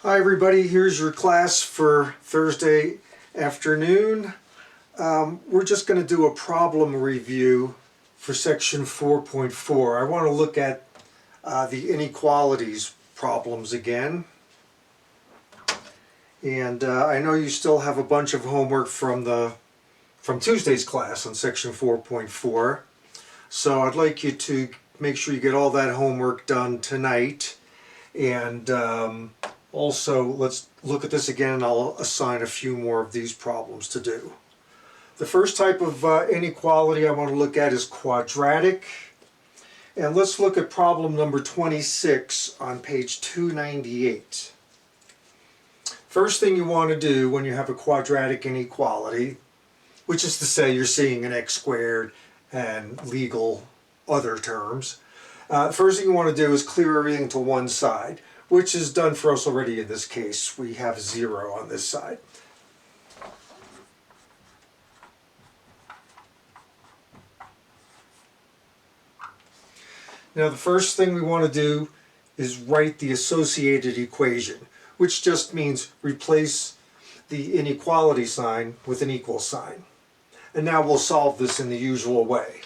Hi everybody, here's your class for Thursday afternoon. We're just going to do a problem review for section 4.4. I want to look at the inequalities problems again. And I know you still have a bunch of homework from Tuesday's class on section 4.4. So I'd like you to make sure you get all that homework done tonight. And also, let's look at this again, and I'll assign a few more of these problems to do. The first type of inequality I want to look at is quadratic. And let's look at problem number 26 on page 298. First thing you want to do when you have a quadratic inequality, which is to say you're seeing an x squared and legal other terms, first thing you want to do is clear everything to one side, which is done for us already in this case. We have 0 on this side. Now the first thing we want to do is write the associated equation, which just means replace the inequality sign with an equal sign. And now we'll solve this in the usual way.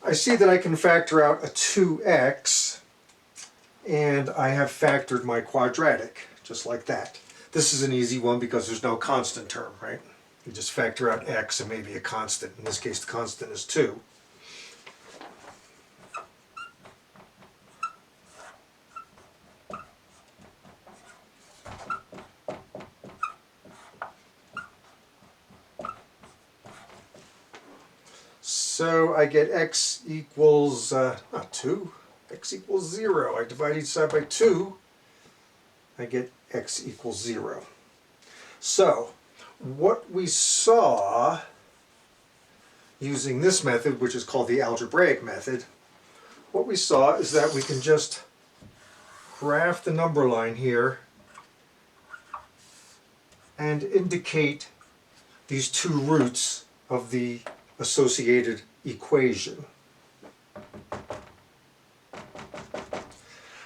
I see that I can factor out a 2x, and I have factored my quadratic, just like that. This is an easy one because there's no constant term, right? You just factor out x and maybe a constant. In this case, the constant is 2. So I get x equals, not 2, x equals 0. I divide each side by 2, I get x equals 0. So what we saw using this method, which is called the algebraic method, what we saw is that we can just graph the number line here and indicate these two roots of the associated equation.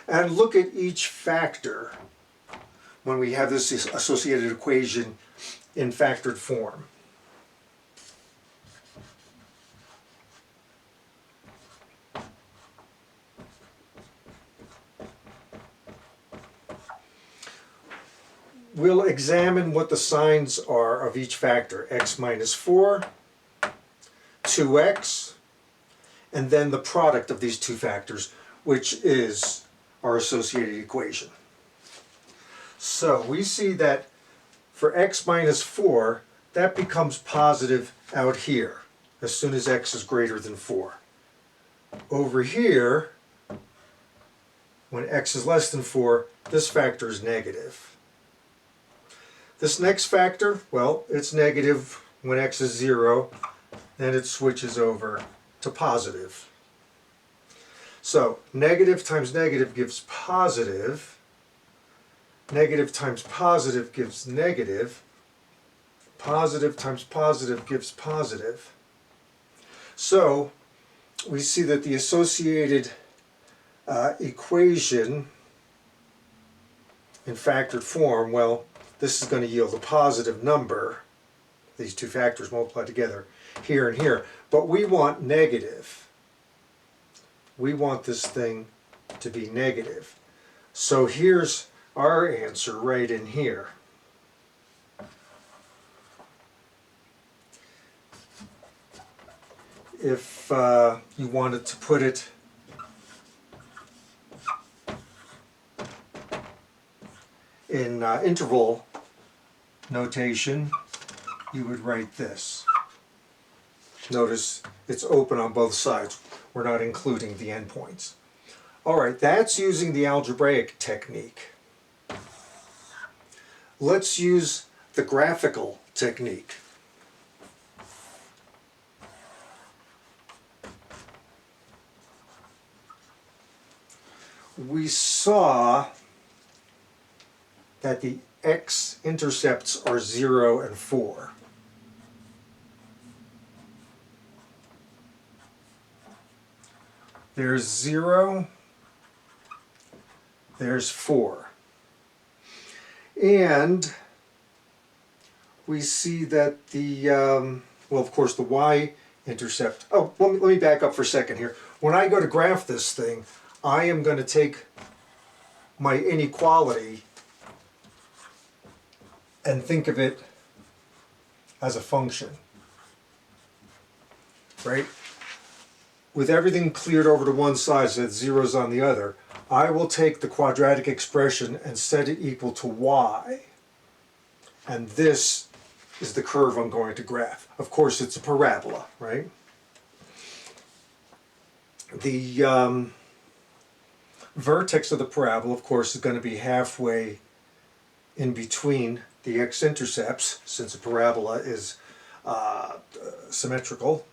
And look at each factor when we have this associated equation in factored form. We'll examine what the signs are of each factor. X minus 4, 2x, and then the product of these two factors, which is our associated equation. So we see that for x minus 4, that becomes positive out here as soon as x is greater than 4. Over here, when x is less than 4, this factor is negative. This next factor, well, it's negative when x is 0, then it switches over to positive. So negative times negative gives positive. Negative times positive gives negative. Positive times positive gives positive. So we see that the associated equation in factored form, well, this is going to yield a positive number. These two factors multiply together here and here. But we want negative. We want this thing to be negative. So here's our answer right in here. If you wanted to put it in interval notation, you would write this. Notice it's open on both sides. We're not including the endpoints. All right, that's using the algebraic technique. Let's use the graphical technique. We saw that the x-intercepts are 0 and 4. There's 0, there's 4. And we see that the, well, of course, the y-intercept, oh, let me back up for a second here. When I go to graph this thing, I am going to take my inequality and think of it as a function, right? With everything cleared over to one side so that zero's on the other, I will take the quadratic expression and set it equal to y. And this is the curve I'm going to graph. Of course, it's a parabola, right? The vertex of the parabola, of course, is going to be halfway in between the x-intercepts, since a parabola is symmetrical.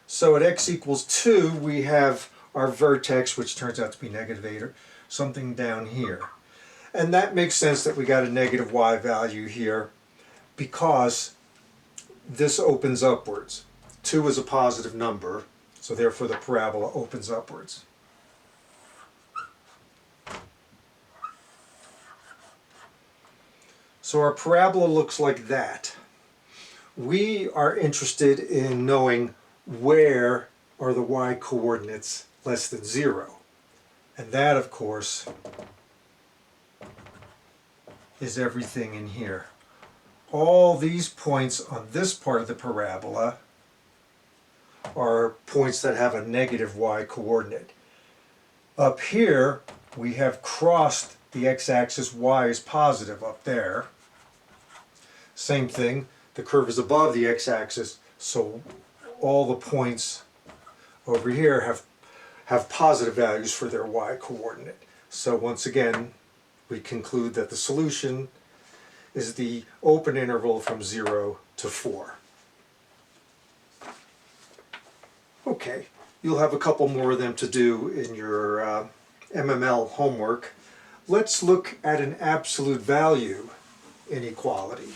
So at x equals 2, we have our vertex, which turns out to be -8, or something down here. And that makes sense that we got a negative y value here, because this opens upwards. 2 is a positive number, so therefore the parabola opens upwards. So our parabola looks like that. We are interested in knowing where are the y coordinates less than 0. And that, of course, is everything in here. All these points on this part of the parabola are points that have a negative y coordinate. Up here, we have crossed the x-axis, y is positive up there. Same thing, the curve is above the x-axis, so all the points over here have positive values for their y coordinate. So once again, we conclude that the solution is the open interval from 0 to 4. Okay, you'll have a couple more of them to do in your MML homework. Let's look at an absolute value inequality.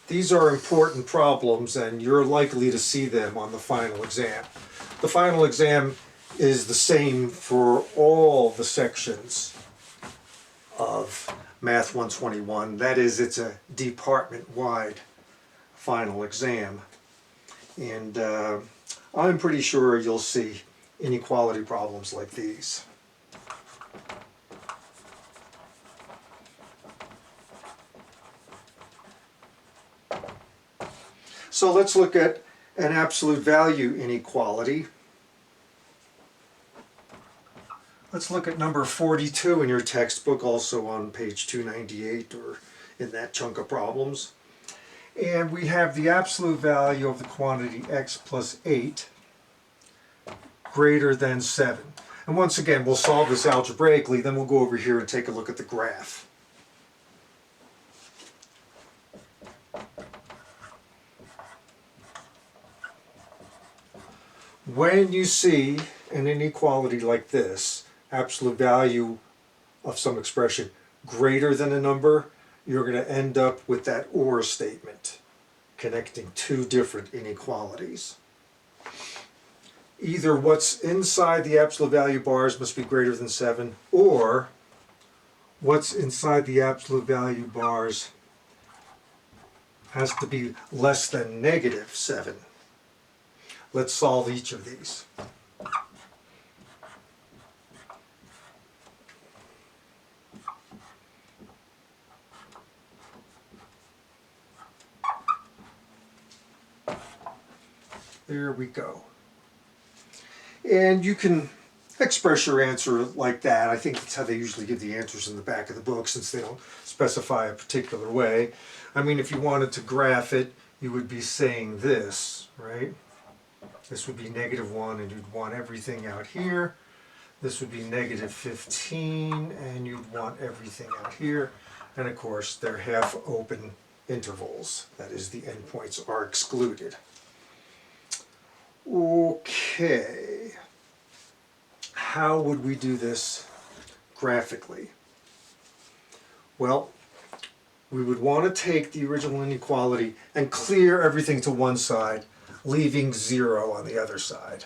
These are important problems, and you're likely to see them on the final exam. The final exam is the same for all the sections of Math 121. That is, it's a department-wide final exam. And I'm pretty sure you'll see inequality problems like these. So let's look at an absolute value inequality. Let's look at number 42 in your textbook, also on page 298 or in that chunk of problems. And we have the absolute value of the quantity x plus 8 greater than 7. And once again, we'll solve this algebraically, then we'll go over here and take a look at the graph. When you see an inequality like this, absolute value of some expression greater than a number, you're going to end up with that OR statement connecting two different inequalities. Either what's inside the absolute value bars must be greater than 7, or what's inside the absolute value bars has to be less than -7. Let's solve each of these. There we go. And you can express your answer like that. I think that's how they usually give the answers in the back of the book, since they don't specify a particular way. I mean, if you wanted to graph it, you would be saying this, right? This would be -1, and you'd want everything out here. This would be -15, and you'd want everything out here. And of course, they're half open intervals. That is, the endpoints are excluded. Okay. How would we do this graphically? Well, we would want to take the original inequality and clear everything to one side, leaving 0 on the other side.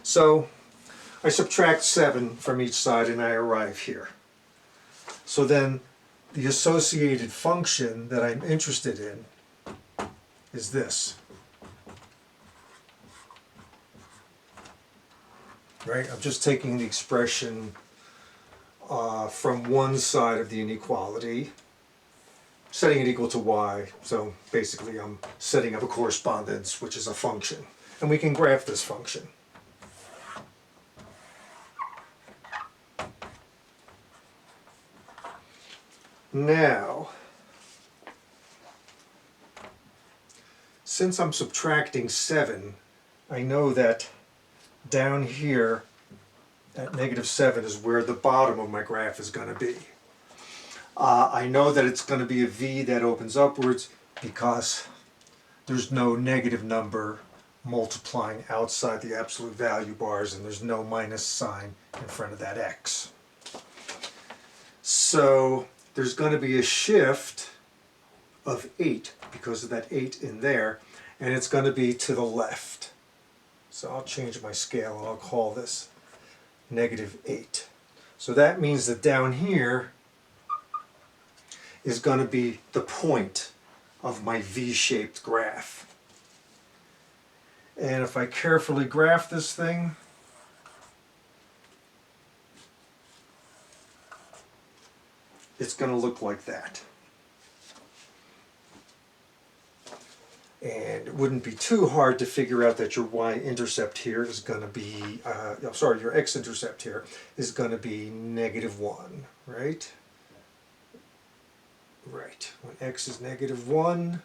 So I subtract 7 from each side and I arrive here. So then the associated function that I'm interested in is this. Right? I'm just taking the expression from one side of the inequality, setting it equal to y. So basically I'm setting up a correspondence, which is a function. And we can graph this function. Now, since I'm subtracting 7, I know that down here at -7 is where the bottom of my graph is going to be. I know that it's going to be a V that opens upwards because there's no negative number multiplying outside the absolute value bars, and there's no minus sign in front of that X. So there's going to be a shift of 8 because of that 8 in there, and it's going to be to the left. So I'll change my scale and I'll call this -8. So that means that down here is going to be the point of my V-shaped graph. And if I carefully graph this thing, it's going to look like that. And it wouldn't be too hard to figure out that your y-intercept here is going to be, your x-intercept here is going to be -1, right? Right. When x is -1,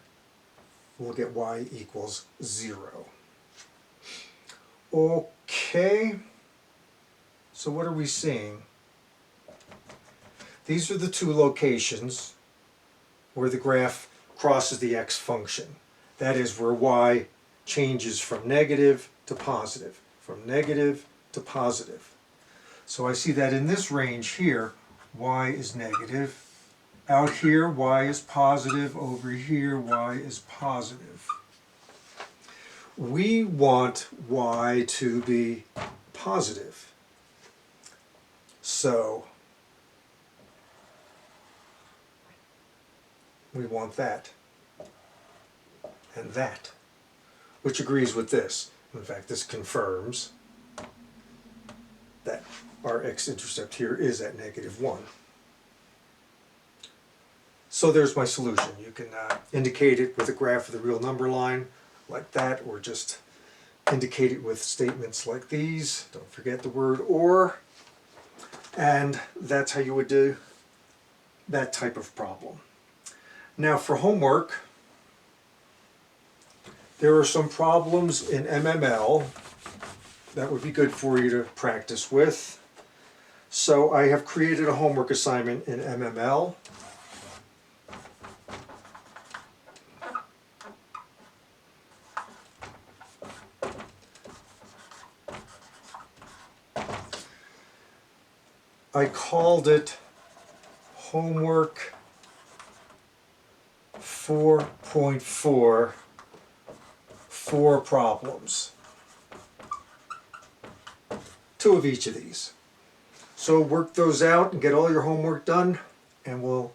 we'll get y equals 0. Okay. So what are we seeing? These are the two locations where the graph crosses the x function. That is where y changes from negative to positive, from negative to positive. So I see that in this range here, y is negative. Out here, y is positive. Over here, y is positive. We want y to be positive. So we want that and that, which agrees with this. In fact, this confirms that our x-intercept here is at -1. So there's my solution. You can indicate it with a graph of the real number line like that, or just indicate it with statements like these. Don't forget the word or. And that's how you would do that type of problem. Now for homework, there are some problems in MML that would be good for you to practice with. So I have created a homework assignment in MML. I called it Homework 4.4, 4 problems. 2 of each of these. So work those out and get all your homework done, and we'll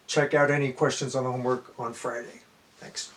check out any questions on homework on Friday. Thanks.